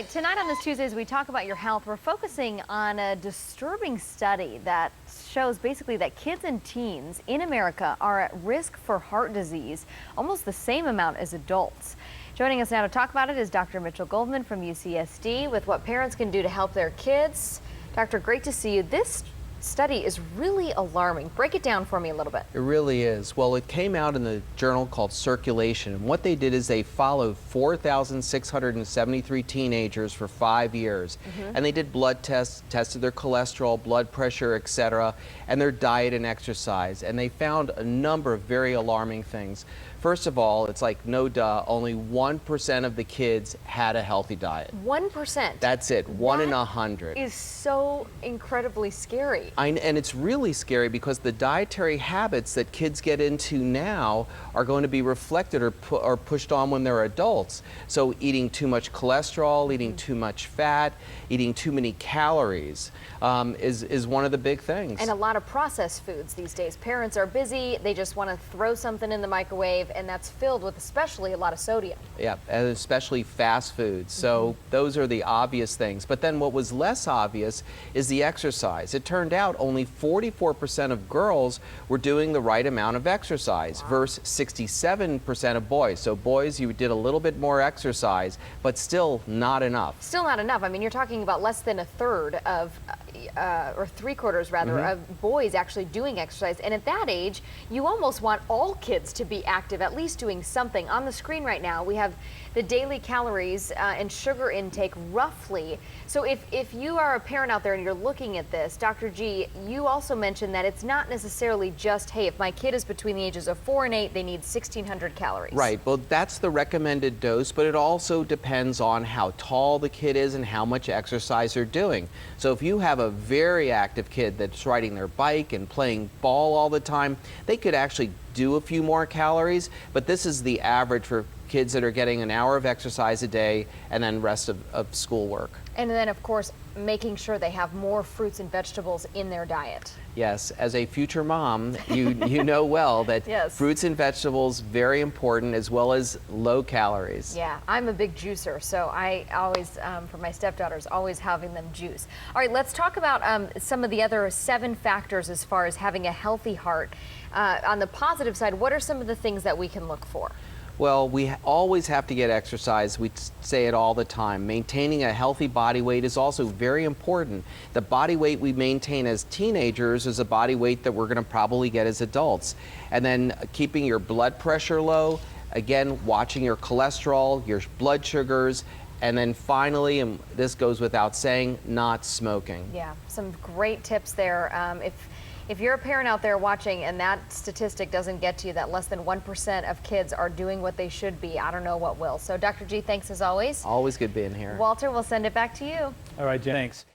right, tonight on this Tuesday, as we talk about your health, we're focusing on a disturbing study that shows basically that kids and teens in America are at risk for heart disease, almost the same amount as adults. Joining us now to talk about it is Dr. Mitchel Goldman from UCSD with what parents can do to help their kids. Doctor, great to see you. This study is really alarming. Break it down for me a little bit. It really is. Well, it came out in the journal called Circulation. And what they did is they followed 4,673 teenagers for 5 years. And they did blood tests, tested their cholesterol, blood pressure, etc., and their diet and exercise. And they found a number of very alarming things. First of all, it's like no duh, only 1% of the kids had a healthy diet. 1%? That's it, 1 in 100. Is so incredibly scary. And it's really scary because the dietary habits that kids get into now are going to be reflected or pushed on when they're adults. So eating too much cholesterol, eating too much fat, eating too many calories is one of the big things. And a lot of processed foods these days. Parents are busy, they just want to throw something in the microwave, and that's filled with especially a lot of sodium. Yeah, and especially fast foods. So those are the obvious things. But then what was less obvious is the exercise. It turned out only 44% of girls were doing the right amount of exercise versus 67% of boys. So boys, you did a little bit more exercise, but still not enough. Still not enough. I mean, you're talking about less than a third of, or 3/4 rather, of boys actually doing exercise. And at that age, you almost want all kids to be active, at least doing something. On the screen right now, we have the daily calories and sugar intake roughly. So if you are a parent out there and you're looking at this, Dr. G, you also mentioned that it's not necessarily just, hey, if my kid is between the ages of 4 and 8, they need 1,600 calories. Right, well, that's the recommended dose, but it also depends on how tall the kid is and how much exercise they're doing. So if you have a very active kid that's riding their bike and playing ball all the time, they could actually do a few more calories, but this is the average for kids that are getting an hour of exercise a day and then rest of schoolwork. And then, of course, making sure they have more fruits and vegetables in their diet. Yes, as a future mom, you know well that fruits and vegetables, very important, as well as low calories. Yeah, I'm a big juicer, so I always, for my stepdaughters, always having them juice. All right, let's talk about some of the other 7 factors as far as having a healthy heart. On the positive side, what are some of the things that we can look for? Well, we always have to get exercise. We say it all the time. Maintaining a healthy body weight is also very important. The body weight we maintain as teenagers is a body weight that we're going to probably get as adults. And then keeping your blood pressure low, again, watching your cholesterol, your blood sugars, and then finally, and this goes without saying, not smoking. Yeah, some great tips there. If you're a parent out there watching and that statistic doesn't get to you, that less than 1% of kids are doing what they should be, I don't know what will. So Dr. G, thanks as always. Always good being here. Walter, we'll send it back to you. All right, Jen, thanks.